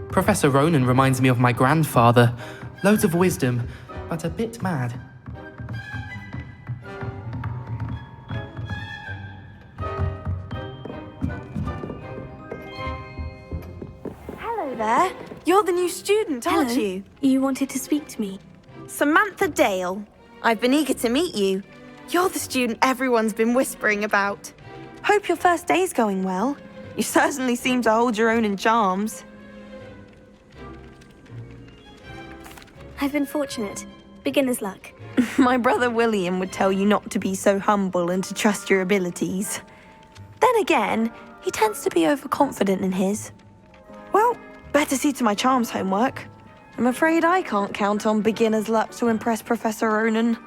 Professor Ronan reminds me of my grandfather. Loads of wisdom, but a bit mad. Hello there. You're the new student, aren't Hello. you? You wanted to speak to me? Samantha Dale. I've been eager to meet you. You're the student everyone's been whispering about. Hope your first day's going well. You certainly seem to hold your own in charms. I've been fortunate. Beginner's luck. My brother William would tell you not to be so humble and to trust your abilities. Then again, he tends to be overconfident in his. Well, better see to my charms homework. I'm afraid I can't count on beginner's luck to impress Professor Ronan.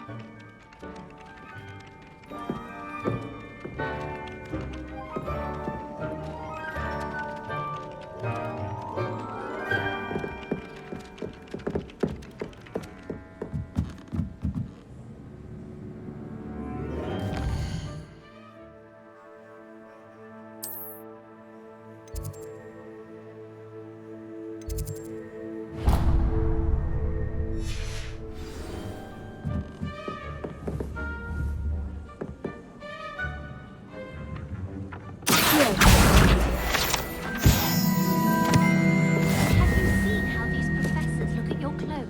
Have you seen how these professors look at your clothes?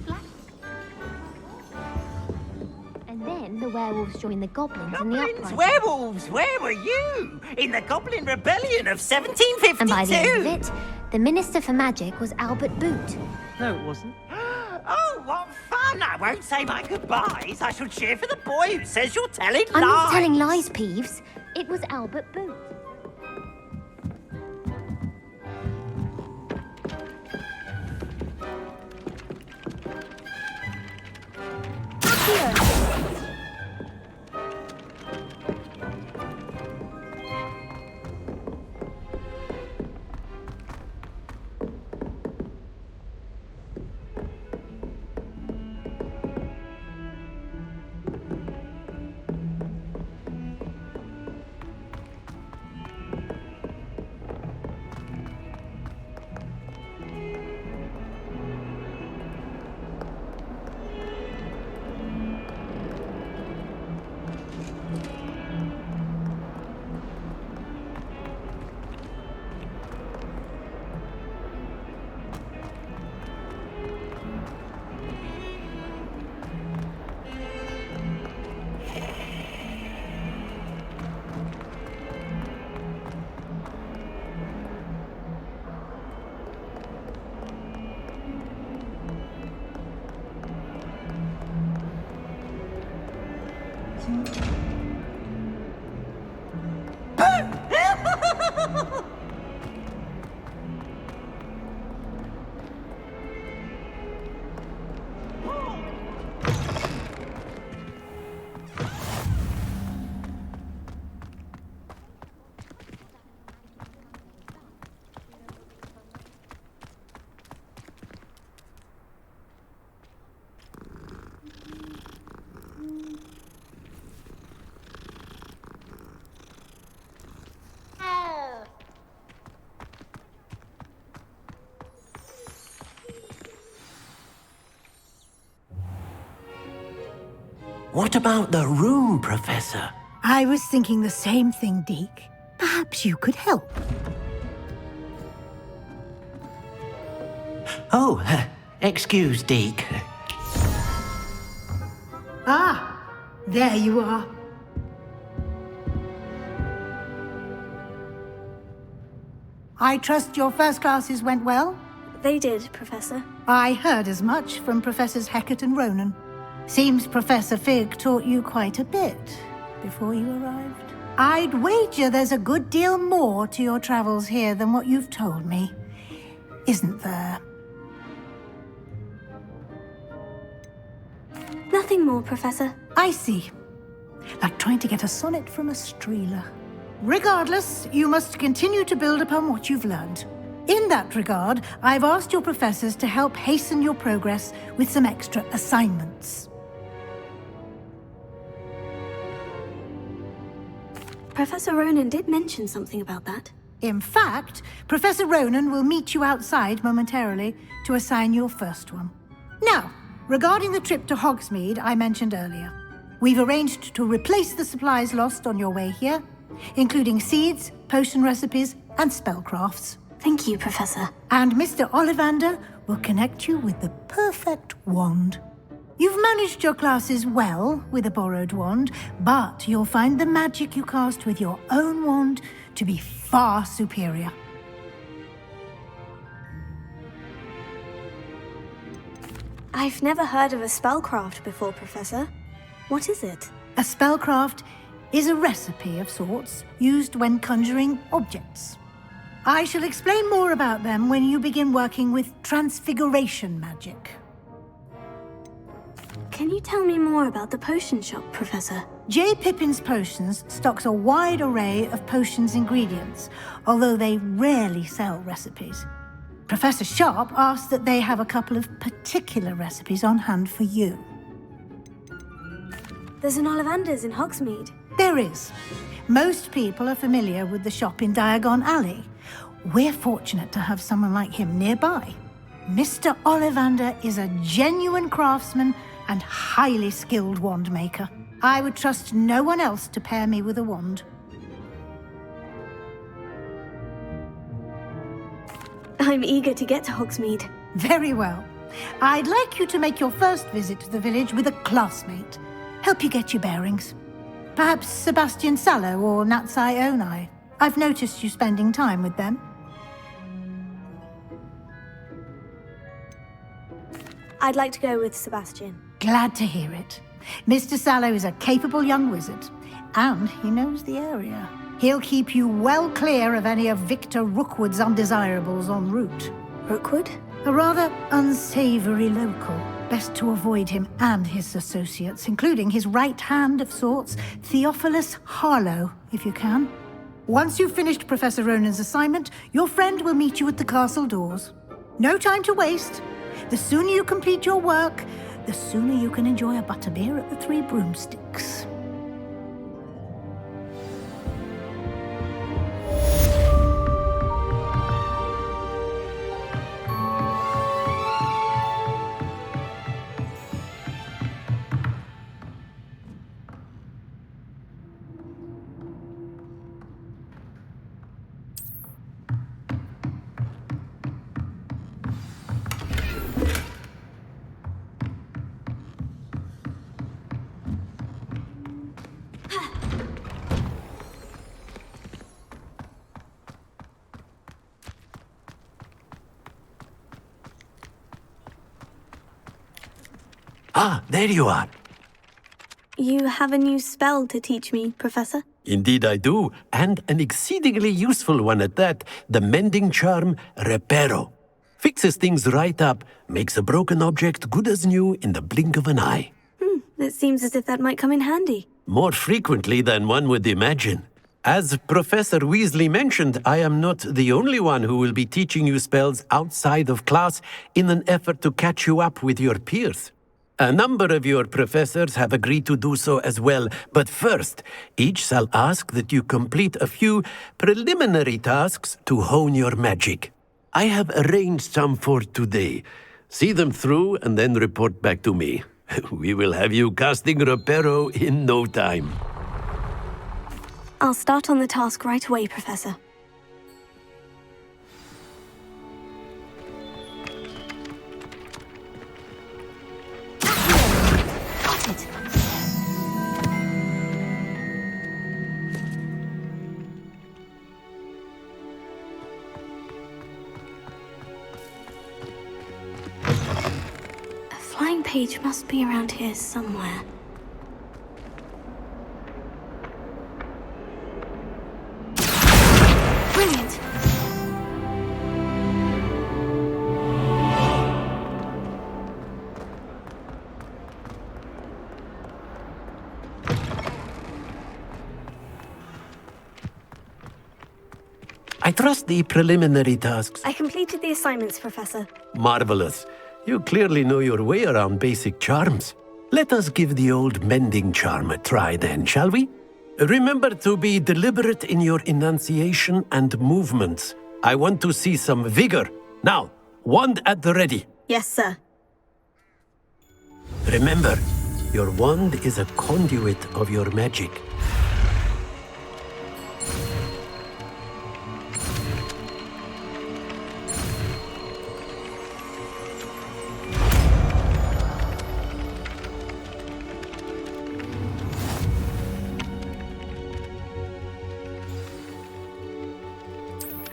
Black. And then the werewolves join the goblins in the Goblins, uprising. werewolves, where were you? In the Goblin Rebellion of 1752? And by the end of it, the Minister for Magic was Albert Boot. No, it wasn't. Oh, what fun! I won't say my goodbyes. I shall cheer for the boy who says you're telling I'm lies. not telling lies, Peeves. It was Albert Boot. What about the room, Professor? I was thinking the same thing, Deke. Perhaps you could help. Oh, excuse, Deke. Ah, there you are. I trust your first classes went well? They did, Professor. I heard as much from Professors Hecat and Ronan. Seems Professor Fig taught you quite a bit before you arrived. I'd wager there's a good deal more to your travels here than what you've told me. Isn't there? Nothing more, Professor. I see. Like trying to get a sonnet from a streeler. Regardless, you must continue to build upon what you've learned. In that regard, I've asked your professors to help hasten your progress with some extra assignments. Professor Ronan did mention something about that. In fact, Professor Ronan will meet you outside momentarily to assign your first one. Now, regarding the trip to Hogsmeade I mentioned earlier, we've arranged to replace the supplies lost on your way here, including seeds, potion recipes, and spellcrafts. Thank you, Professor. And Mr. Ollivander will connect you with the perfect wand. You've managed your classes well with a borrowed wand, but you'll find the magic you cast with your own wand to be far superior. I've never heard of a spellcraft before, Professor. What is it? A spellcraft is a recipe of sorts used when conjuring objects. I shall explain more about them when you begin working with transfiguration magic. Can you tell me more about the potion shop, Professor? J. Pippin's Potions stocks a wide array of potions ingredients, although they rarely sell recipes. Professor Sharp asked that they have a couple of particular recipes on hand for you. There's an Ollivander's in Hogsmeade. There is. Most people are familiar with the shop in Diagon Alley. We're fortunate to have someone like him nearby. Mr. Ollivander is a genuine craftsman and highly skilled wand maker. I would trust no one else to pair me with a wand. I'm eager to get to Hogsmeade. Very well. I'd like you to make your first visit to the village with a classmate. Help you get your bearings. Perhaps Sebastian Sallow or Natsai Onai. I've noticed you spending time with them. I'd like to go with Sebastian. Glad to hear it. Mr. Sallow is a capable young wizard, and he knows the area. He'll keep you well clear of any of Victor Rookwood's undesirables en route. Rookwood? A rather unsavory local. Best to avoid him and his associates, including his right hand of sorts, Theophilus Harlow, if you can. Once you've finished Professor Ronan's assignment, your friend will meet you at the castle doors. No time to waste. The sooner you complete your work, the sooner you can enjoy a butterbeer at the Three Broomsticks. Ah, there you are. You have a new spell to teach me, Professor? Indeed I do, and an exceedingly useful one at that, the mending charm Reparo. Fixes things right up, makes a broken object good as new in the blink of an eye. It seems as if that might come in handy. More frequently than one would imagine. As Professor Weasley mentioned, I am not the only one who will be teaching you spells outside of class in an effort to catch you up with your peers. A number of your professors have agreed to do so as well, but first, each shall ask that you complete a few preliminary tasks to hone your magic. I have arranged some for today. See them through and then report back to me. We will have you casting Reparo in no time. I'll start on the task right away, Professor. Got it. A flying page must be around here somewhere. Brilliant! I trust the preliminary tasks. I completed the assignments, Professor. Marvelous. You clearly know your way around basic charms. Let us give the old mending charm a try then, shall we? Remember to be deliberate in your enunciation and movements. I want to see some vigor. Now, wand at the ready. Yes, sir. Remember, your wand is a conduit of your magic.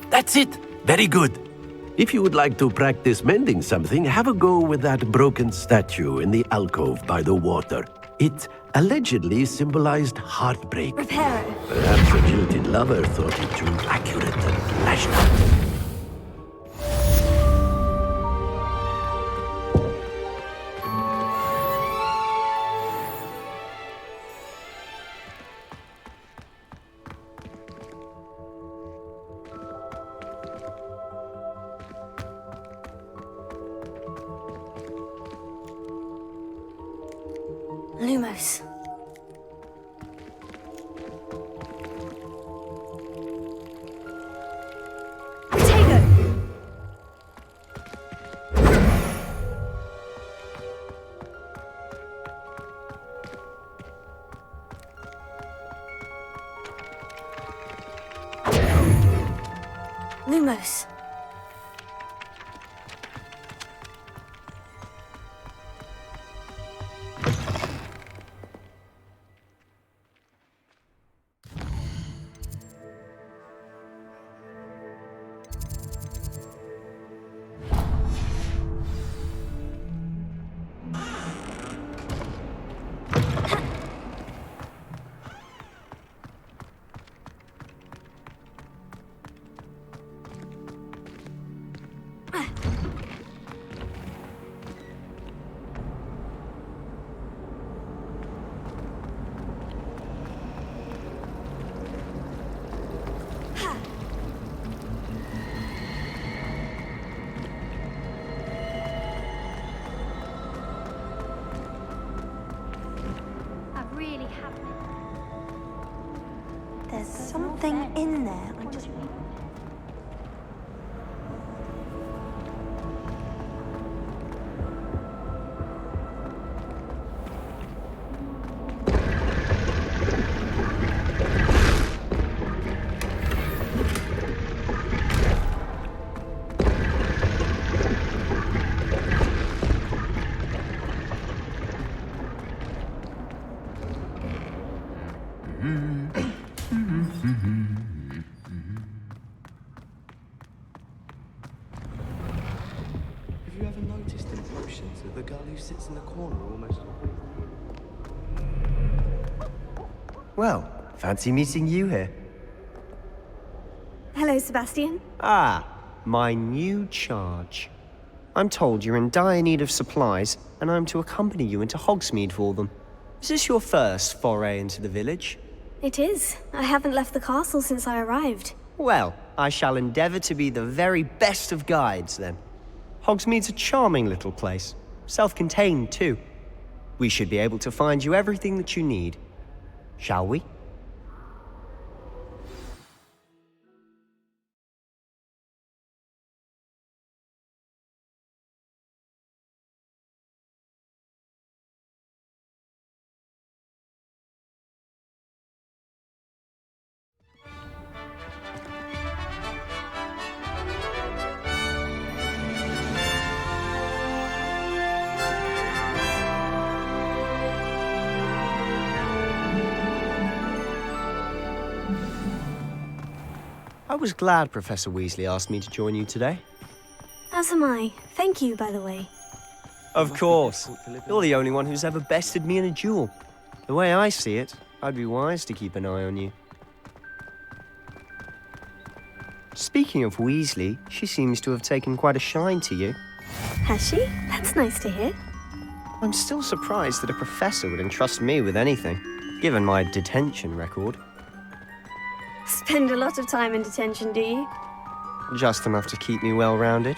That's it! Very good. If you would like to practice mending something, have a go with that broken statue in the alcove by the water. It allegedly symbolized heartbreak. Repair it. Perhaps a jilted lover thought it too accurate and lashed out. Lumos. Potato! Lumos. I really have been. There's something in there. I just... Have you ever noticed in potions that the girl who sits in the corner almost always... Well, fancy meeting you here. Hello, Sebastian. Ah, my new charge. I'm told you're in dire need of supplies, and I'm to accompany you into Hogsmeade for them. Is this your first foray into the village? It is. I haven't left the castle since I arrived. Well, I shall endeavour to be the very best of guides, then. Hogsmeade's a charming little place. Self-contained, too. We should be able to find you everything that you need. Shall we? I was glad Professor Weasley asked me to join you today. As am I. Thank you, by the way. Of course. You're the only one who's ever bested me in a duel. The way I see it, I'd be wise to keep an eye on you. Speaking of Weasley, she seems to have taken quite a shine to you. Has she? That's nice to hear. I'm still surprised that a professor would entrust me with anything, given my detention record. Spend a lot of time in detention, do you? Just enough to keep me well-rounded.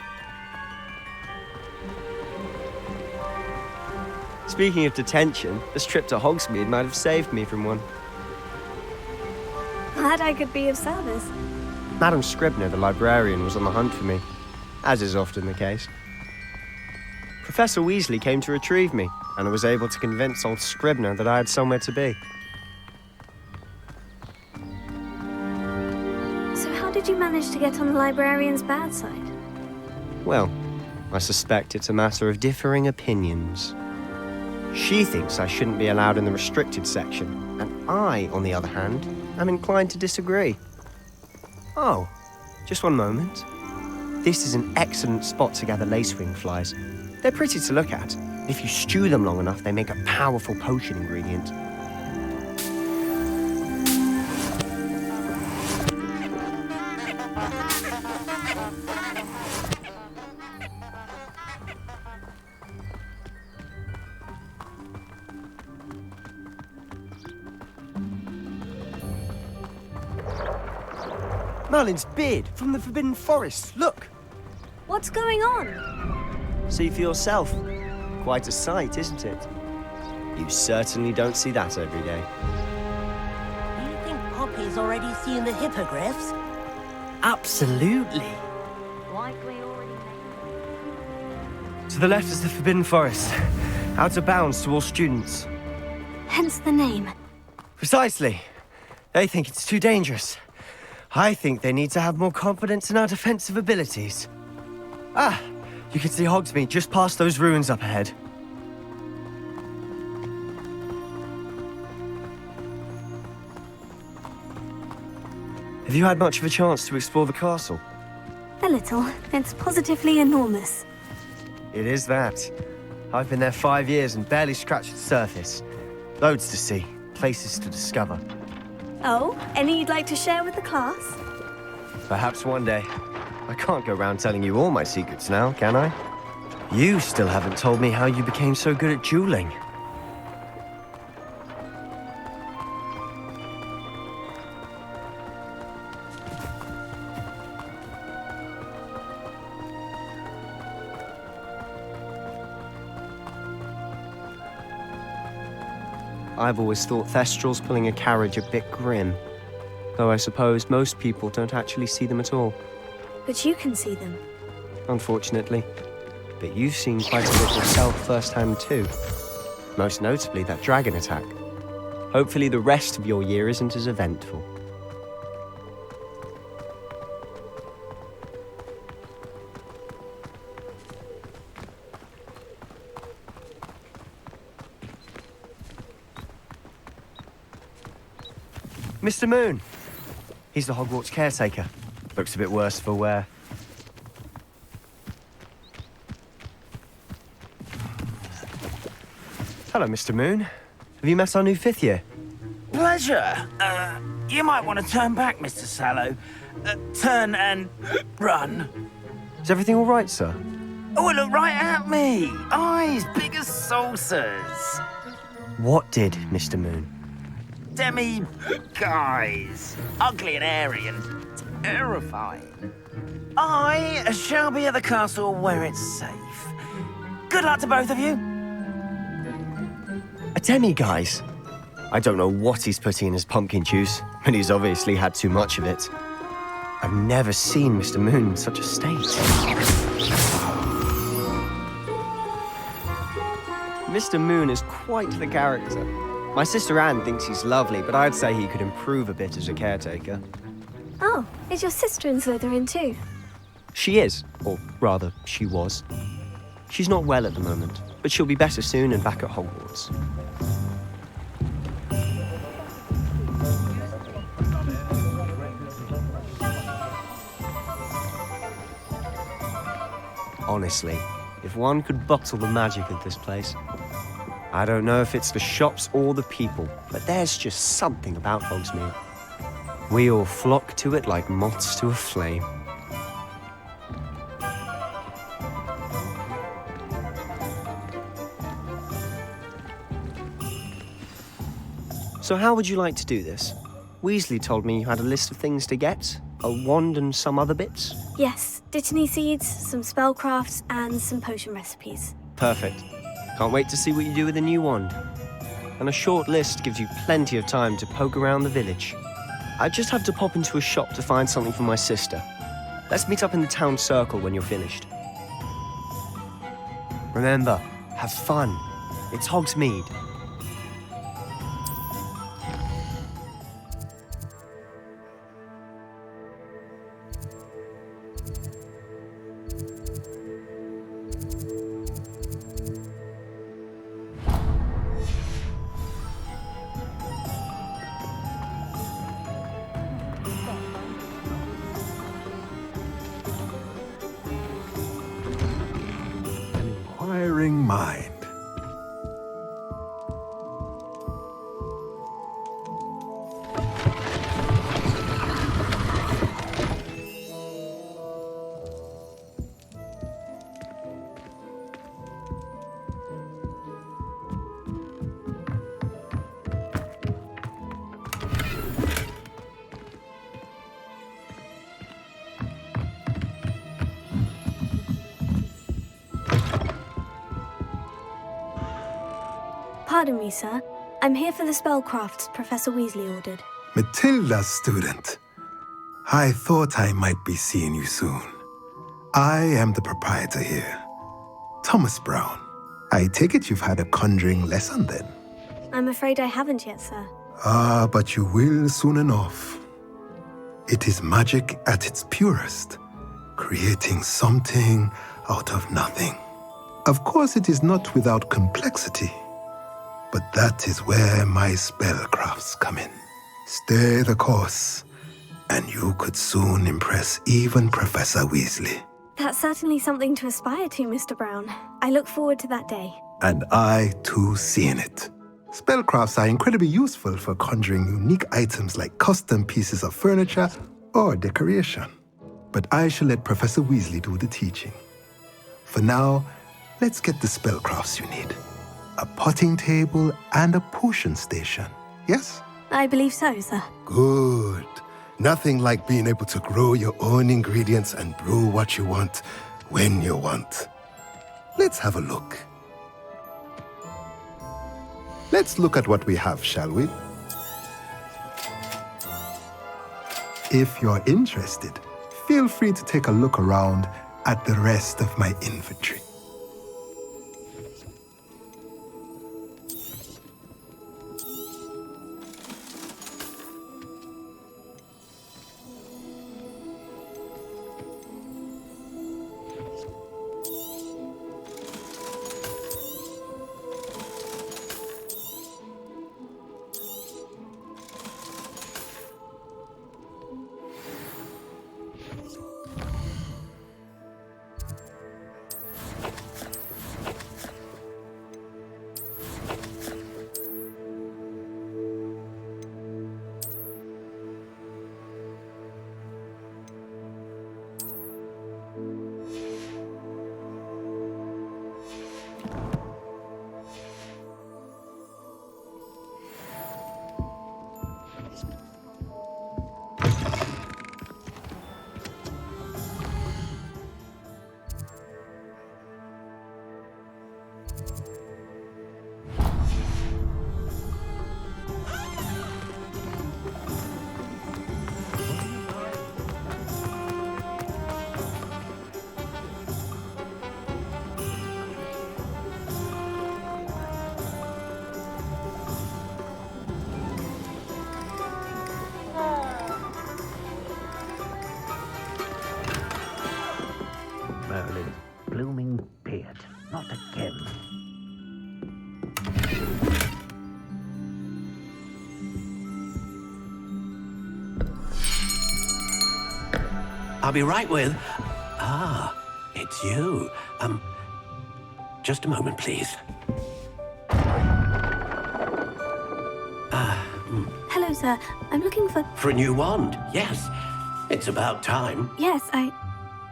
Speaking of detention, this trip to Hogsmeade might have saved me from one. Glad I could be of service. Madam Scribner, the librarian, was on the hunt for me, as is often the case. Professor Weasley came to retrieve me, and I was able to convince old Scribner that I had somewhere to be. So how did you manage to get on the librarian's bad side? Well, I suspect it's a matter of differing opinions. She thinks I shouldn't be allowed in the restricted section, and I, on the other hand, am inclined to disagree. Oh, just one moment. This is an excellent spot to gather lacewing flies. They're pretty to look at. If you stew them long enough, they make a powerful potion ingredient. Merlin's beard from the Forbidden Forest, look! What's going on? See for yourself. Quite a sight, isn't it? You certainly don't see that every day. Do you think Poppy's already seen the hippogriffs? Absolutely. Likely already made. To the left is the Forbidden Forest, out of bounds to all students. Hence the name. Precisely. They think it's too dangerous. I think they need to have more confidence in our defensive abilities. Ah, you can see Hogsmeade just past those ruins up ahead. Have you had much of a chance to explore the castle? A little. It's positively enormous. It is that. I've been there 5 years and barely scratched the surface. Loads to see, places to discover. Oh, any you'd like to share with the class? Perhaps one day. I can't go around telling you all my secrets now, can I? You still haven't told me how you became so good at dueling. I've always thought Thestrals pulling a carriage a bit grim. Though I suppose most people don't actually see them at all. But you can see them. Unfortunately. But you've seen quite a bit yourself firsthand too. Most notably that dragon attack. Hopefully the rest of your year isn't as eventful. Mr. Moon. He's the Hogwarts caretaker. Looks a bit worse for wear. Hello, Mr. Moon. Have you met our new 5th year? Pleasure. You might want to turn back, Mr. Sallow. Turn and run. Is everything all right, sir? Oh, look right at me. Eyes big as saucers. What did, Mr. Moon? Guys. Ugly and hairy and terrifying. I shall be at the castle where it's safe. Good luck to both of you. A demi-guise? I don't know what he's putting in his pumpkin juice, but he's obviously had too much of it. I've never seen Mr. Moon in such a state. Mr. Moon is quite the character. My sister Anne thinks he's lovely, but I'd say he could improve a bit as a caretaker. Oh, is your sister in Slytherin too? She is, or rather, she was. She's not well at the moment, but she'll be better soon and back at Hogwarts. Honestly, if one could bottle the magic of this place. I don't know if it's the shops or the people, but there's just something about Hogsmeade. We all flock to it like moths to a flame. So how would you like to do this? Weasley told me you had a list of things to get, a wand and some other bits. Yes, Dittany seeds, some spellcrafts, and some potion recipes. Perfect. Can't wait to see what you do with the new wand. And a short list gives you plenty of time to poke around the village. I just have to pop into a shop to find something for my sister. Let's meet up in the town circle when you're finished. Remember, have fun. It's Hogsmeade. Inquiring mind. Pardon me, sir. I'm here for the spellcrafts Professor Weasley ordered. Matilda's student. I thought I might be seeing you soon. I am the proprietor here, Thomas Brown. I take it you've had a conjuring lesson then? I'm afraid I haven't yet, sir. Ah, but you will soon enough. It is magic at its purest, creating something out of nothing. Of course, it is not without complexity, but that is where my spellcrafts come in. Stay the course, and you could soon impress even Professor Weasley. That's certainly something to aspire to, Mr. Brown. I look forward to that day. And I, too, seeing it. Spellcrafts are incredibly useful for conjuring unique items like custom pieces of furniture or decoration. But I shall let Professor Weasley do the teaching. For now, let's get the spellcrafts you need. A potting table and a potion station, yes? I believe so, sir. Good. Nothing like being able to grow your own ingredients and brew what you want when you want. Let's have a look. Let's look at what we have, shall we? If you're interested, feel free to take a look around at the rest of my inventory. Merlin's blooming beard. Not again. I'll be right with... Ah, it's you. Just a moment, please. Hello, sir. I'm looking for... For a new wand, yes. It's about time. Yes,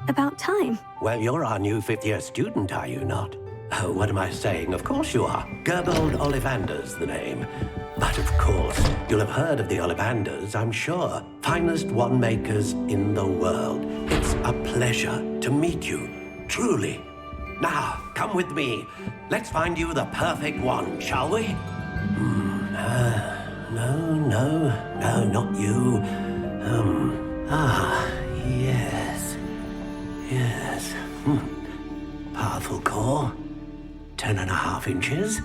about time. Well, you're our new fifth-year student, are you not? Oh, what am I saying? Of course you are. Gerbold Ollivander's the name. But of course, you'll have heard of the Ollivanders, I'm sure. Finest wand makers in the world. It's a pleasure to meet you, truly. Now, come with me. Let's find you the perfect wand, shall we? No, not you. Yes. Powerful core. 10.5 inches.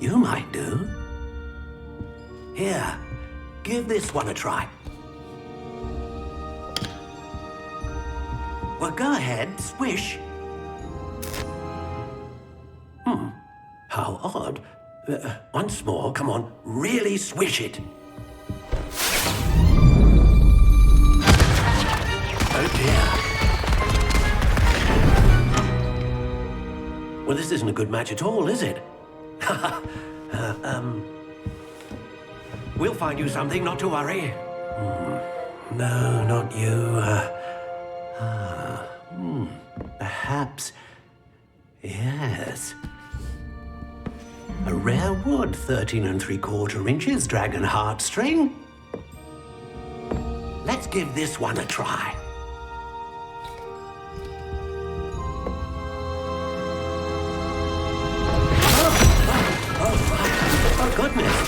You might do. Here, give this one a try. Well, go ahead, swish. How odd. Once more, come on, really swish it. Oh dear. Well, this isn't a good match at all, is it? We'll find you something, not to worry. No, not you. Perhaps. Yes. A rare wood, 13 3/4 inches, dragon heartstring. Let's give this one a try. Oh, goodness.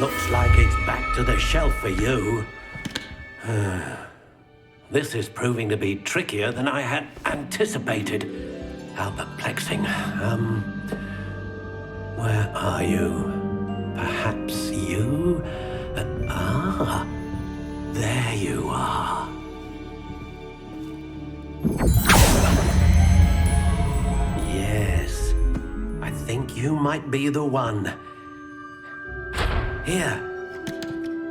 Looks like it's back to the shelf for you. This is proving to be trickier than I had anticipated. How perplexing. Where are you? Perhaps you? There you are. Yes, I think you might be the one. Here,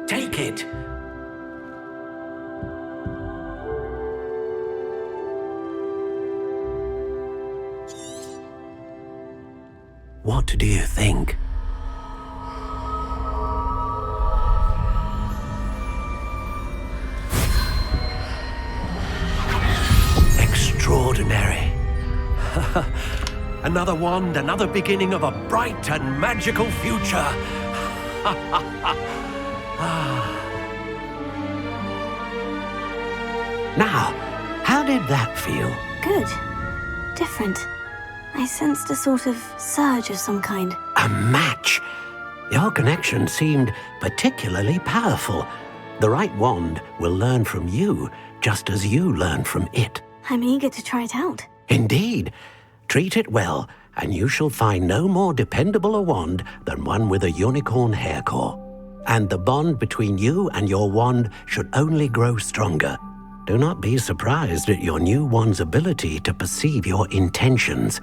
take it. What do you think? Extraordinary. Another wand, another beginning of a bright and magical future. Now, how did that feel? Good. Different. I sensed a sort of surge of some kind. A match? Your connection seemed particularly powerful. The right wand will learn from you, just as you learn from it. I'm eager to try it out. Indeed. Treat it well, and you shall find no more dependable a wand than one with a unicorn hair core. And the bond between you and your wand should only grow stronger. Do not be surprised at your new wand's ability to perceive your intentions,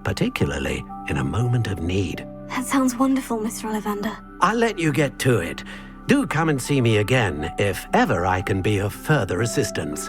particularly in a moment of need. That sounds wonderful, Mr. Ollivander. I'll let you get to it. Do come and see me again if ever I can be of further assistance.